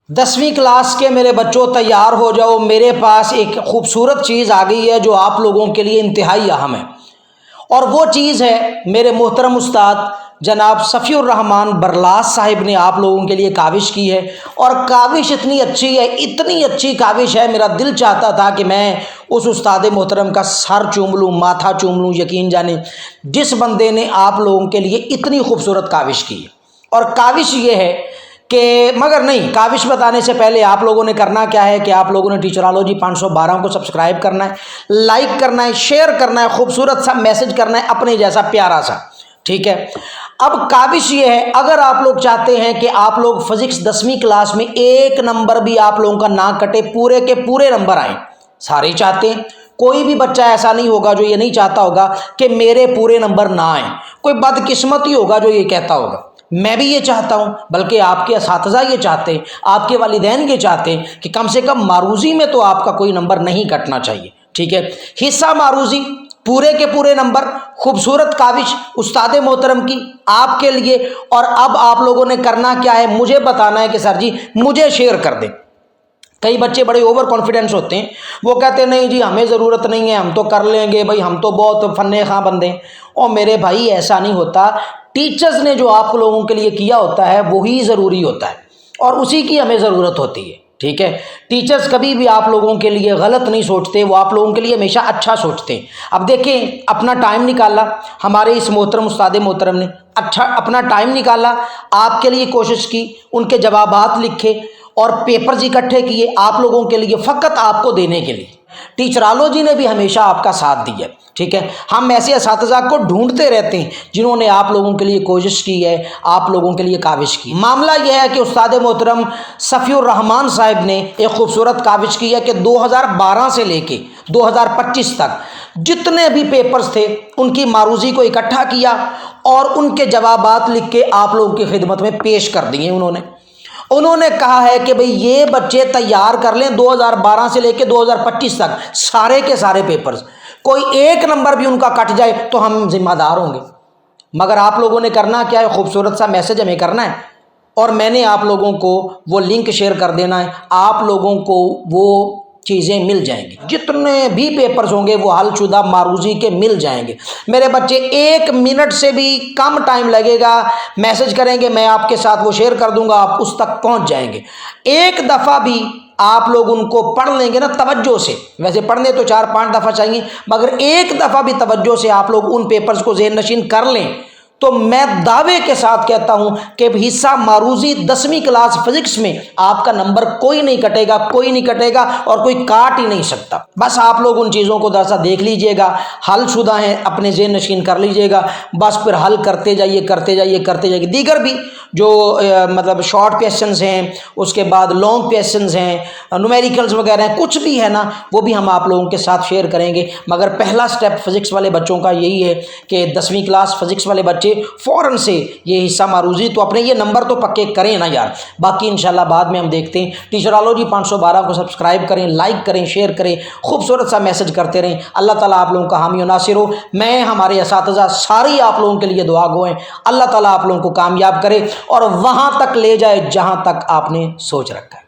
10ویں class کے میرے بچوں تیار ہو جاؤ، میرے پاس ایک خوبصورت چیز آ گئی ہے جو آپ لوگوں کے لیے انتہائی اہم ہے، اور وہ چیز ہے میرے محترم استاد جناب صفی الرحمان برلاس صاحب نے آپ لوگوں کے لیے کاوش کی ہے، اور کاوش اتنی اچھی ہے، اتنی اچھی کاوش ہے، میرا دل چاہتا تھا کہ میں اس استاد محترم کا سر چوم لوں، ماتھا چوم لوں، یقین جانیں جس بندے نے آپ لوگوں کے لیے اتنی خوبصورت کاوش کی ہے۔ اور کاوش یہ ہے کہ مگر نہیں، کاوش بتانے سے پہلے آپ لوگوں نے کرنا کیا ہے کہ آپ لوگوں نے ٹیچرالوجی 512 کو سبسکرائب کرنا ہے، لائک کرنا ہے، شیئر کرنا ہے، خوبصورت سا میسج کرنا ہے اپنے جیسا پیارا سا، ٹھیک ہے۔ اب کاوش یہ ہے، اگر آپ لوگ چاہتے ہیں کہ آپ لوگ فزکس 10ویں کلاس میں ایک نمبر بھی آپ لوگوں کا نہ کٹے، پورے کے پورے نمبر آئیں، سارے چاہتے ہیں، کوئی بھی بچہ ایسا نہیں ہوگا جو یہ نہیں چاہتا ہوگا کہ میرے پورے نمبر نہ آئیں، کوئی بدقسمت ہی ہوگا جو یہ کہتا ہوگا۔ میں بھی یہ چاہتا ہوں، بلکہ آپ کے اساتذہ یہ چاہتے ہیں، آپ کے والدین یہ چاہتے ہیں کہ کم سے کم معروضی میں تو آپ کا کوئی نمبر نہیں کٹنا چاہیے، ٹھیک ہے۔ حصہ معروضی پورے کے پورے نمبر، خوبصورت کاوش استاد محترم کی آپ کے لیے، اور اب آپ لوگوں نے کرنا کیا ہے، مجھے بتانا ہے کہ سر جی مجھے شیئر کر دیں۔ کئی بچے بڑے اوور کانفیڈنس ہوتے ہیں، وہ کہتے ہیں نہیں جی ہمیں ضرورت نہیں ہے، ہم تو کر لیں گے بھائی، ہم تو بہت فن خواں بندے ہیں۔ اور میرے بھائی ایسا نہیں ہوتا، ٹیچرز نے جو آپ لوگوں کے لیے کیا ہوتا ہے وہی ضروری ہوتا ہے، اور اسی کی ہمیں ضرورت ہوتی ہے، ٹھیک ہے۔ ٹیچرز کبھی بھی آپ لوگوں کے لیے غلط نہیں سوچتے، وہ آپ لوگوں کے لیے ہمیشہ اچھا سوچتے ہیں۔ اب دیکھیں، اپنا ٹائم نکالا ہمارے اس محترم استاد محترم نے، اچھا اپنا ٹائم نکالا، آپ کے لیے کوشش کی، ان کے جوابات لکھے اور پیپرز اکٹھے کیے آپ لوگوں کے لیے، فقط آپ کو دینے کے لیے۔ ٹیچرالوجی نے بھی ہمیشہ آپ کا ساتھ دیا، ٹھیک ہے۔ ہم ایسے اساتذہ کو ڈھونڈتے رہتے ہیں جنہوں نے آپ لوگوں کے لیے کوشش کی ہے، آپ لوگوں کے لیے کاوش کی۔ معاملہ یہ ہے کہ استاد محترم صفی الرحمان صاحب نے ایک خوبصورت کاوش کی ہے کہ 2012 سے لے کے 2025 تک جتنے بھی پیپرز تھے ان کی معروضی کو اکٹھا کیا اور ان کے جوابات لکھ کے آپ لوگوں کی خدمت میں پیش کر دیے۔ انہوں نے کہا ہے کہ بھئی یہ بچے تیار کر لیں 2012 سے لے کے 2025 تک سارے کے سارے پیپرز، کوئی ایک نمبر بھی ان کا کٹ جائے تو ہم ذمہ دار ہوں گے۔ مگر آپ لوگوں نے کرنا کیا ہے، خوبصورت سا میسج ہمیں کرنا ہے، اور میں نے آپ لوگوں کو وہ لنک شیئر کر دینا ہے، آپ لوگوں کو وہ چیزیں مل جائیں گی، جتنے بھی پیپرز ہوں گے وہ حل شدہ معروضی کے مل جائیں گے۔ میرے بچے 1 منٹ سے بھی کم ٹائم لگے گا، میسج کریں گے میں آپ کے ساتھ وہ شیئر کر دوں گا، آپ اس تک پہنچ جائیں گے۔ ایک دفعہ بھی آپ لوگ ان کو پڑھ لیں گے نا توجہ سے، ویسے پڑھنے تو 4-5 دفعہ چاہیے، مگر ایک دفعہ بھی توجہ سے آپ لوگ ان پیپرز کو ذہن نشین کر لیں تو میں دعوے کے ساتھ کہتا ہوں کہ حصہ معروضی 10ویں کلاس فزکس میں آپ کا نمبر کوئی نہیں کٹے گا، کوئی نہیں کٹے گا، اور کوئی کاٹ ہی نہیں سکتا۔ بس آپ لوگ ان چیزوں کو درسا دیکھ لیجئے گا، حل شدہ ہیں اپنے ذہن نشین کر لیجئے گا، بس پھر حل کرتے جائیے کرتے جائیے کرتے جائیے۔ دیگر بھی جو مطلب شارٹ کویسچنز ہیں، اس کے بعد لانگ کویسچنز ہیں، نومیریکلز وغیرہ ہیں، کچھ بھی ہے نا وہ بھی ہم آپ لوگوں کے ساتھ شیئر کریں گے۔ مگر پہلا سٹیپ فزکس والے بچوں کا یہی ہے کہ 10ویں کلاس فزکس والے بچے فوراً سے یہ حصہ معروضی تو اپنے یہ نمبر تو پکے کریں نا یار، باقی انشاءاللہ بعد میں ہم دیکھتے ہیں۔ ٹیچرالوجی 512 کو سبسکرائب کریں، لائک کریں، شیئر کریں، خوبصورت سا میسج کرتے رہیں۔ اللہ تعالیٰ آپ لوگوں کا حامی و ناصر ہو۔ میں، ہمارے اساتذہ ساری آپ لوگوں کے لیے دعا گو ہیں، اللہ تعالیٰ آپ لوگوں کو کامیاب کرے اور وہاں تک لے جائے جہاں تک آپ نے سوچ رکھا ہے۔